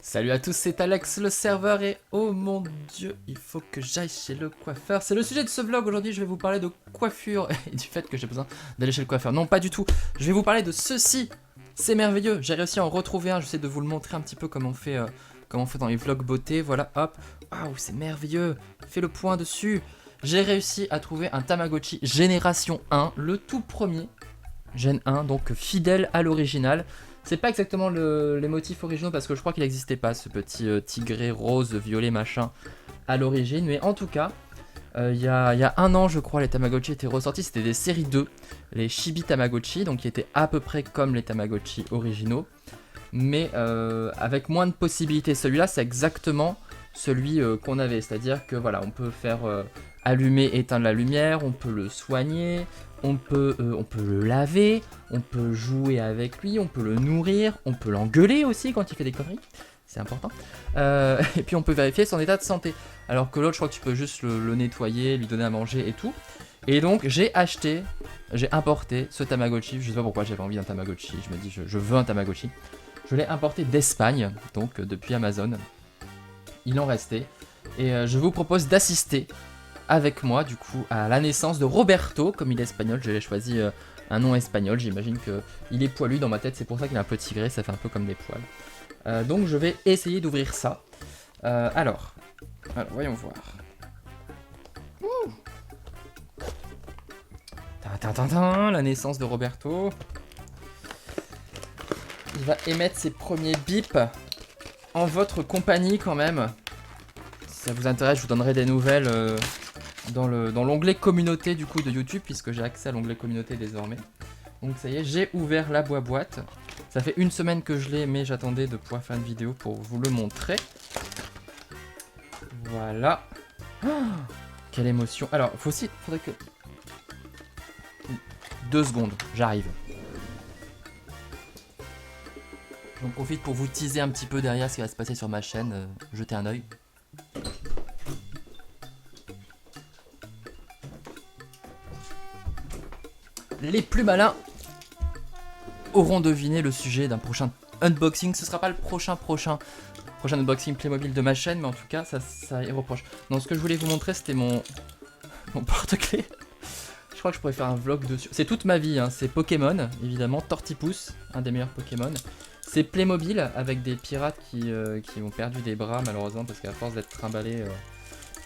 Salut à tous, c'est Alex le serveur et oh mon dieu, il faut que j'aille chez le coiffeur. C'est le sujet de ce vlog. Aujourd'hui, je vais vous parler de coiffure et du fait que j'ai besoin d'aller chez le coiffeur. Non, pas du tout. Je vais vous parler de ceci. C'est merveilleux. J'ai réussi à en retrouver un. J'essaie de vous le montrer un petit peu comme on fait dans les vlogs beauté. Voilà, hop. Waouh, c'est merveilleux. Fais le point dessus. J'ai réussi à trouver un Tamagotchi Génération 1, le tout premier. Gen 1, donc fidèle à l'original. C'est pas exactement les motifs originaux parce que je crois qu'il n'existait pas ce petit tigré rose, violet, machin à l'origine. Mais en tout cas, il y a un an, je crois, les Tamagotchi étaient ressortis. C'était des séries 2, les Chibi Tamagotchi, donc qui étaient à peu près comme les Tamagotchi originaux, mais avec moins de possibilités. Celui-là, c'est exactement celui qu'on avait, c'est-à-dire que voilà, on peut faire allumer, éteindre la lumière, on peut le soigner, on peut le laver, on peut jouer avec lui, on peut le nourrir, on peut l'engueuler aussi quand il fait des conneries, c'est important. Et puis on peut vérifier son état de santé. Alors que l'autre, je crois que tu peux juste le nettoyer, lui donner à manger et tout. Et donc j'ai importé ce Tamagotchi. Je sais pas pourquoi j'avais envie d'un Tamagotchi. Je me dis je veux un Tamagotchi. Je l'ai importé d'Espagne, donc depuis Amazon. Il en restait. Et je vous propose d'assister avec moi du coup à la naissance de Roberto. Comme il est espagnol, j'ai choisi un nom espagnol. J'imagine qu'il est poilu dans ma tête, c'est pour ça qu'il est un peu tigré, ça fait un peu comme des poils. Donc je vais essayer d'ouvrir ça. Alors, voyons voir. La naissance de Roberto. Il va émettre ses premiers bips en votre compagnie quand même. Si ça vous intéresse, je vous donnerai des nouvelles dans l'onglet communauté du coup de YouTube, puisque j'ai accès à l'onglet communauté désormais. Donc ça y est, j'ai ouvert la boîte. Ça fait une semaine que je l'ai, mais j'attendais de pouvoir faire une vidéo pour vous le montrer. Voilà. Oh, quelle émotion. Alors, faudrait que... 2 secondes, j'arrive. J'en profite pour vous teaser un petit peu derrière ce qui va se passer sur ma chaîne. Jetez un œil. Les plus malins auront deviné le sujet d'un prochain unboxing. Ce sera pas le prochain unboxing Playmobil de ma chaîne, mais en tout cas, ça y reproche. Donc, ce que je voulais vous montrer, c'était mon porte-clés. Je crois que je pourrais faire un vlog dessus. C'est toute ma vie, hein. C'est Pokémon, évidemment. Tortipousse, un des meilleurs Pokémon. C'est Playmobil, avec des pirates qui ont perdu des bras, malheureusement, parce qu'à force d'être trimballés,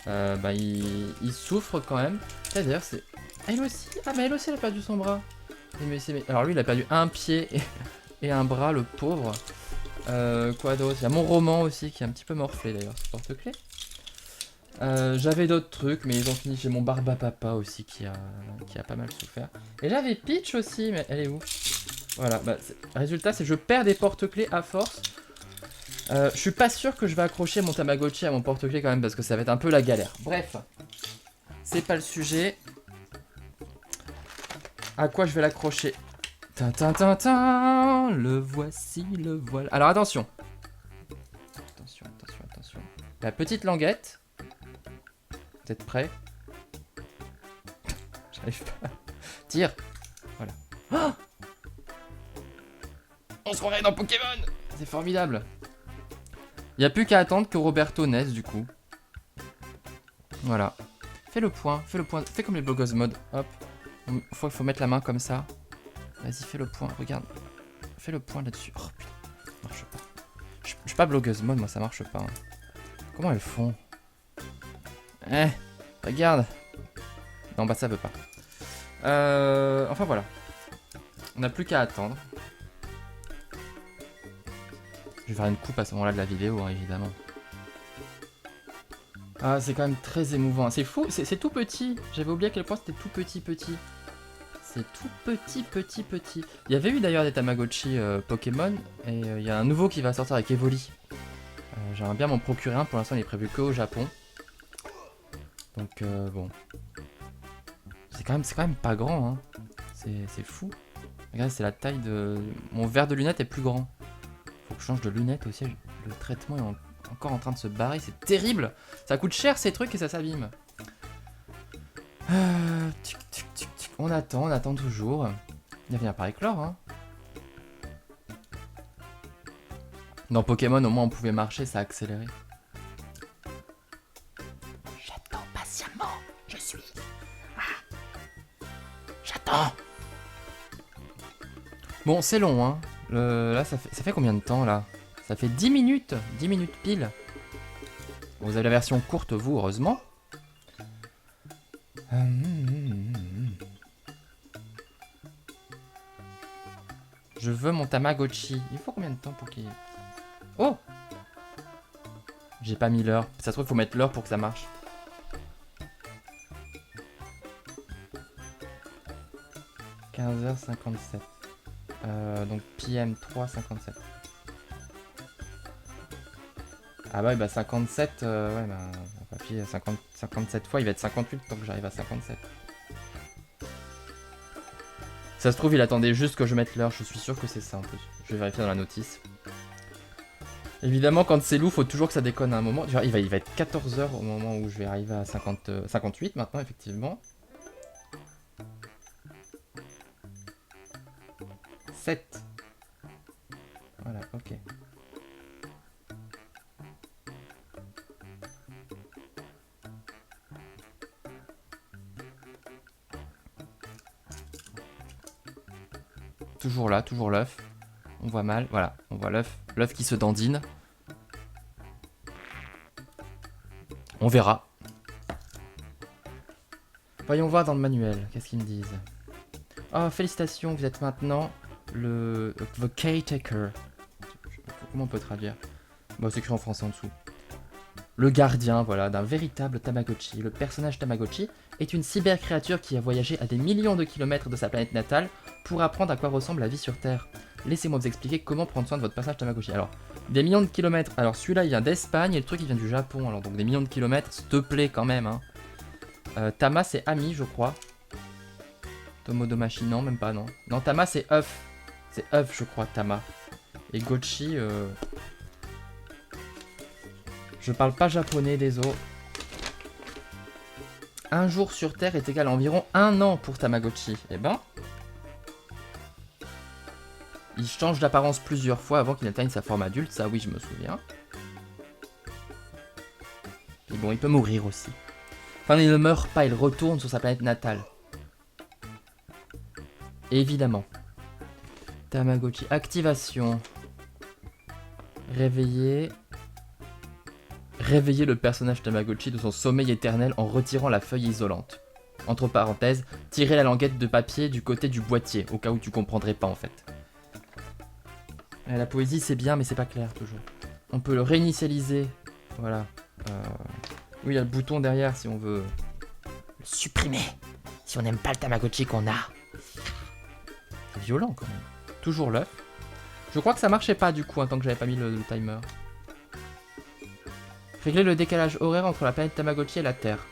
ils souffrent quand même. D'ailleurs, c'est... Ah, elle aussi. Ah, mais elle aussi, elle a perdu son bras. Alors lui, il a perdu un pied et un bras, le pauvre. Quoi d'autre? Il y a mon roman aussi, qui est un petit peu morflé, d'ailleurs, ce porte-clés. J'avais d'autres trucs, mais ils ont fini. J'ai mon Barbapapa aussi, qui a pas mal souffert. Et j'avais Peach aussi, mais elle est où? Voilà, résultat, c'est que je perds des porte-clés à force. Je suis pas sûr que je vais accrocher mon Tamagotchi à mon porte-clés quand même, parce que ça va être un peu la galère. Bref, c'est pas le sujet. À quoi je vais l'accrocher? Le voici, le voilà. Alors attention. Attention. La petite languette. Vous êtes prêts? J'arrive pas. Tire. Voilà. Oh, on se croirait dans Pokémon. C'est formidable. Il n'y a plus qu'à attendre que Roberto naisse du coup. Voilà. Fais le point. Fais comme les Blogos mode. Hop. Il faut mettre la main comme ça. Vas-y, fais le point. Regarde. Fais le point là-dessus. Oh putain. Ça marche pas. Je suis pas blogueuse mode, moi ça marche pas. Hein. Comment elles font? Regarde. Non, bah ça veut pas. Enfin voilà. On n'a plus qu'à attendre. Je vais faire une coupe à ce moment-là de la vidéo, hein, évidemment. Ah, c'est quand même très émouvant. C'est fou, c'est tout petit. J'avais oublié à quel point c'était tout petit. C'est tout petit. Il y avait eu d'ailleurs des Tamagotchi Pokémon. Et il y a un nouveau qui va sortir avec Evoli. J'aimerais bien m'en procurer un. Pour l'instant, il est prévu qu'au Japon. Donc, bon. C'est quand même pas grand, hein. C'est fou. Regarde, c'est la taille de... Mon verre de lunettes est plus grand. Faut que je change de lunettes aussi. Le traitement est encore en train de se barrer. C'est terrible. Ça coûte cher ces trucs et ça s'abîme. On attend toujours. Il va finir par éclore, hein. Dans Pokémon, au moins, on pouvait marcher, ça accélérait. J'attends patiemment. Je suis... J'attends. Bon, c'est long, hein. Là, ça fait combien de temps, là? Ça fait 10 minutes. 10 minutes pile. Vous avez la version courte, vous, heureusement. Je veux mon Tamagotchi. Il faut combien de temps pour qu'il... Oh! J'ai pas mis l'heure. Ça se trouve, il faut mettre l'heure pour que ça marche. « 15h57. Donc PM 3,57. Ah bah 57, ouais bah on va appuyer 57 fois, il va être 58 tant que j'arrive à 57. Ça se trouve il attendait juste que je mette l'heure, je suis sûr que c'est ça en plus. Je vais vérifier dans la notice. Évidemment quand c'est loup, faut toujours que ça déconne à un moment. Il va être 14h au moment où je vais arriver à 58 maintenant effectivement. 7. Voilà, ok. Toujours là, toujours l'œuf. On voit mal, voilà, on voit l'œuf. L'œuf qui se dandine. On verra. Voyons voir dans le manuel, qu'est-ce qu'ils me disent. Oh, félicitations, vous êtes maintenant the caretaker. Comment on peut traduire? Bon, c'est écrit en français en dessous. Le gardien, voilà, d'un véritable Tamagotchi. Le personnage Tamagotchi est une cyber-créature qui a voyagé à des millions de kilomètres de sa planète natale pour apprendre à quoi ressemble la vie sur Terre. Laissez-moi vous expliquer comment prendre soin de votre personnage Tamagotchi. Alors, des millions de kilomètres. Alors, celui-là, il vient d'Espagne et le truc, il vient du Japon. Alors, donc des millions de kilomètres, s'il te plaît quand même. Hein. Tama, c'est ami, je crois. Tomodomachi, non, même pas, non. Non, Tama, c'est œuf. C'est œuf, je crois, Tama. Et Gochi, je parle pas japonais, désolé. Un jour sur Terre est égal à environ 1 an pour Tamagotchi. Eh ben... Il change d'apparence plusieurs fois avant qu'il n'atteigne sa forme adulte, ça oui, je me souviens. Et bon, il peut mourir aussi. Enfin, il ne meurt pas, il retourne sur sa planète natale. Évidemment. Tamagotchi, activation. Réveiller le personnage Tamagotchi de son sommeil éternel en retirant la feuille isolante. Entre parenthèses, tirer la languette de papier du côté du boîtier, au cas où tu comprendrais pas en fait. La poésie c'est bien mais c'est pas clair toujours. On peut le réinitialiser. Voilà. Oui, il y a le bouton derrière si on veut le supprimer. Si on n'aime pas le Tamagotchi qu'on a. C'est violent quand même. Toujours l'œuf. Je crois que ça marchait pas du coup tant que j'avais pas mis le timer. Régler le décalage horaire entre la planète Tamagotchi et la Terre.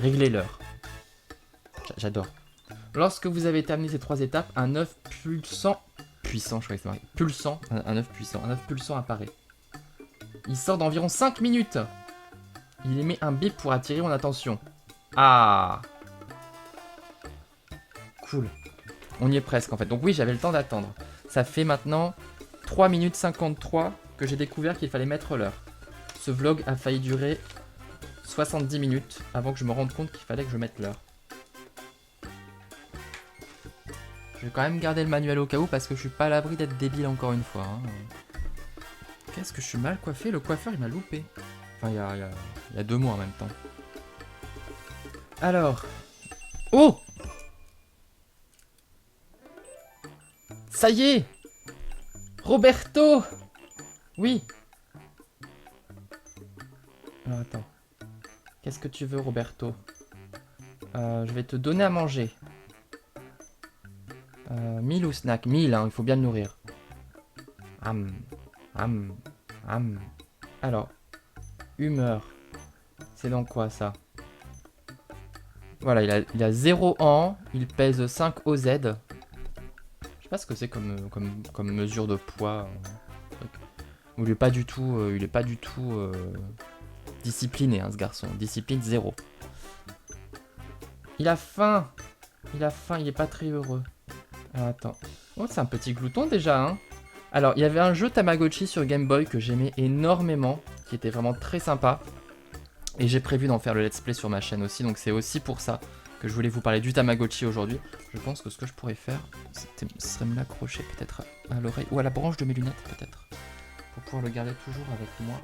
Régler l'heure. J'adore. Lorsque vous avez terminé ces 3 étapes, un œuf puissant, je crois que c'est marqué, pulsant, un œuf pulsant apparaît. Il sort d'environ 5 minutes. Il émet un bip pour attirer mon attention. Ah. Cool. On y est presque en fait. Donc oui, j'avais le temps d'attendre. Ça fait maintenant 3 minutes 53 que j'ai découvert qu'il fallait mettre l'heure. Ce vlog a failli durer 70 minutes avant que je me rende compte qu'il fallait que je mette l'heure. Je vais quand même garder le manuel au cas où parce que je suis pas à l'abri d'être débile encore une fois. Hein. Qu'est-ce que je suis mal coiffé? Le coiffeur il m'a loupé. Enfin il y a 2 mois en même temps. Alors. Oh! Ça y est! Roberto! Oui! Alors attends. Qu'est-ce que tu veux, Roberto? Je vais te donner à manger. 1000 ou snack? 1000, hein, il faut bien le nourrir. Alors, humeur. C'est dans quoi ça? Voilà, il a 0 ans, il pèse 5 OZ. Je sais pas ce que c'est comme mesure de poids. Il est pas du tout, discipliné, hein, ce garçon. Discipline 0. Il a faim. Il est pas très heureux. Alors, attends. Oh, c'est un petit glouton déjà, hein. Alors, il y avait un jeu Tamagotchi sur Game Boy que j'aimais énormément, qui était vraiment très sympa. Et j'ai prévu d'en faire le let's play sur ma chaîne aussi, donc c'est aussi pour ça que je voulais vous parler du Tamagotchi aujourd'hui. Je pense que ce que je pourrais faire, ce serait me l'accrocher peut-être à l'oreille, ou à la branche de mes lunettes peut-être, pour pouvoir le garder toujours avec moi.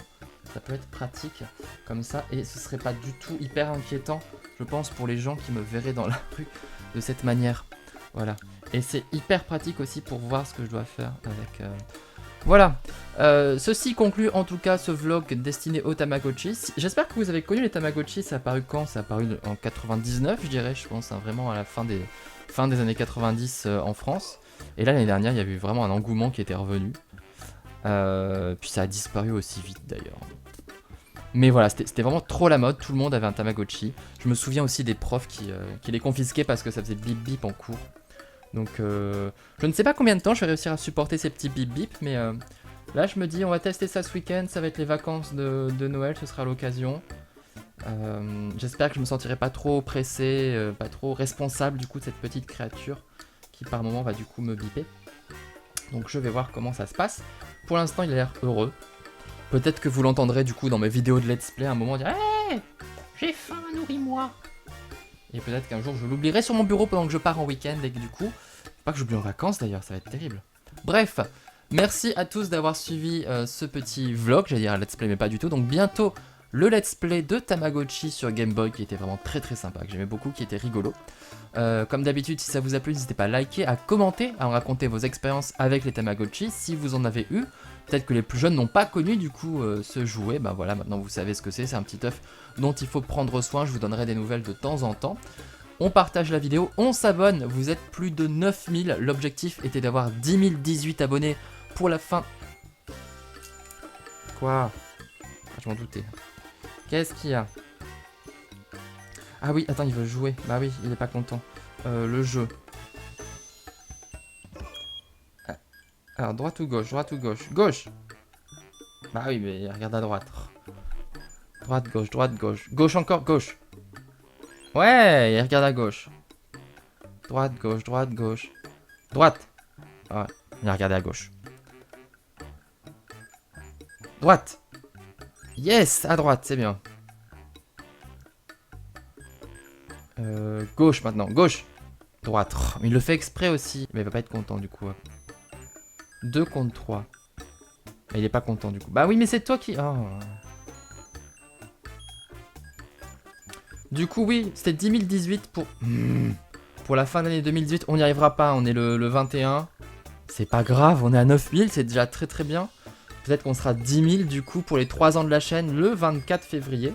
Ça peut être pratique comme ça, et ce serait pas du tout hyper inquiétant, je pense, pour les gens qui me verraient dans la rue de cette manière. Voilà, et c'est hyper pratique aussi pour voir ce que je dois faire avec... Voilà, ceci conclut en tout cas ce vlog destiné aux Tamagotchi. J'espère que vous avez connu les Tamagotchi. Ça a apparu quand? Ça a apparu en 99, je dirais, je pense, hein, vraiment à la fin des années 90 en France. Et là, l'année dernière, il y a eu vraiment un engouement qui était revenu. Puis ça a disparu aussi vite d'ailleurs. Mais voilà, c'était vraiment trop la mode, tout le monde avait un Tamagotchi. Je me souviens aussi des profs qui les confisquaient parce que ça faisait bip bip en cours. Donc je ne sais pas combien de temps je vais réussir à supporter ces petits bip bip, mais là je me dis on va tester ça ce week-end, ça va être les vacances de Noël, ce sera l'occasion. J'espère que je me sentirai pas trop pressé, pas trop responsable du coup de cette petite créature qui par moment va du coup me biper. Donc je vais voir comment ça se passe. Pour l'instant il a l'air heureux. Peut-être que vous l'entendrez du coup dans mes vidéos de let's play à un moment dire hey, j'ai faim, nourris-moi. Et peut-être qu'un jour je l'oublierai sur mon bureau pendant que je pars en week-end et que du coup, pas que j'oublie en vacances d'ailleurs, ça va être terrible. Bref, merci à tous d'avoir suivi ce petit vlog, j'allais dire un let's play mais pas du tout. Donc bientôt le let's play de Tamagotchi sur Game Boy qui était vraiment très très sympa, que j'aimais beaucoup, qui était rigolo. Comme d'habitude, si ça vous a plu, n'hésitez pas à liker, à commenter, à me raconter vos expériences avec les Tamagotchi si vous en avez eu. Peut-être que les plus jeunes n'ont pas connu du coup ce jouet, ben voilà, maintenant vous savez ce que c'est un petit œuf dont il faut prendre soin, je vous donnerai des nouvelles de temps en temps. On partage la vidéo, on s'abonne, vous êtes plus de 9000, l'objectif était d'avoir 10 018 abonnés pour la fin... Quoi? Je m'en doutais. Qu'est-ce qu'il y a? Ah oui, attends, il veut jouer, bah oui, il est pas content. Le jeu. Alors, droite ou gauche? Droite ou gauche? Gauche! Bah oui, mais regarde à droite. Droite, gauche, droite, gauche. Gauche encore, gauche. Ouais, il regarde à gauche. Droite, gauche, droite, gauche. Droite! Ah ouais, il a regardé à gauche. Droite! Yes! À droite, c'est bien. Gauche maintenant, gauche! Droite. Oh, il le fait exprès aussi. Mais il va pas être content du coup. 2 contre 3. Mais il est pas content du coup. Bah oui, mais c'est toi qui... Oh. Du coup, oui, c'était 10 018 pour la fin de l'année 2018. On n'y arrivera pas, on est le 21. C'est pas grave, on est à 9000, c'est déjà très très bien. Peut-être qu'on sera 10 000 du coup pour les 3 ans de la chaîne le 24 février.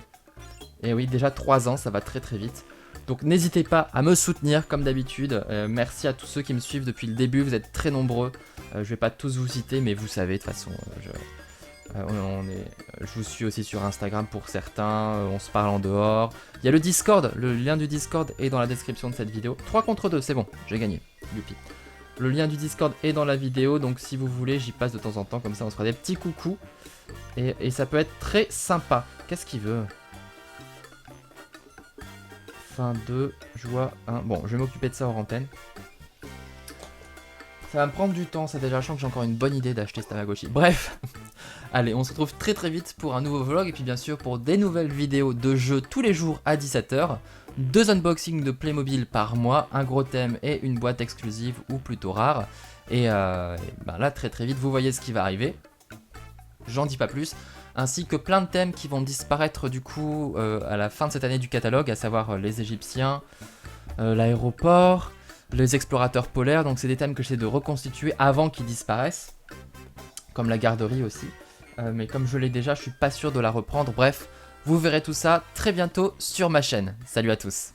Et oui, déjà 3 ans, ça va très très vite. Donc n'hésitez pas à me soutenir comme d'habitude. Merci à tous ceux qui me suivent depuis le début, vous êtes très nombreux. Je vais pas tous vous citer, mais vous savez, de toute façon, je vous suis aussi sur Instagram pour certains, on se parle en dehors. Il y a le Discord, le lien du Discord est dans la description de cette vidéo. 3 contre 2, c'est bon, j'ai gagné, youpi. Le lien du Discord est dans la vidéo, donc si vous voulez, j'y passe de temps en temps, comme ça on se fera des petits coucous. Et ça peut être très sympa. Qu'est-ce qu'il veut? Fin 2, joie 1. Bon, je vais m'occuper de ça hors antenne. Ça va me prendre du temps, ça déjà, je sens que j'ai encore une bonne idée d'acheter ce Tamagotchi. Bref, allez, on se retrouve très très vite pour un nouveau vlog et puis bien sûr pour des nouvelles vidéos de jeux tous les jours à 17h. 2 unboxings de Playmobil par mois, un gros thème et une boîte exclusive ou plutôt rare. Et ben là, très très vite, vous voyez ce qui va arriver. J'en dis pas plus. Ainsi que plein de thèmes qui vont disparaître du coup à la fin de cette année du catalogue, à savoir les Égyptiens, l'aéroport, les explorateurs polaires, donc c'est des thèmes que j'essaie de reconstituer avant qu'ils disparaissent, comme la garderie aussi, mais comme je l'ai déjà, je suis pas sûr de la reprendre, bref, vous verrez tout ça très bientôt sur ma chaîne. Salut à tous!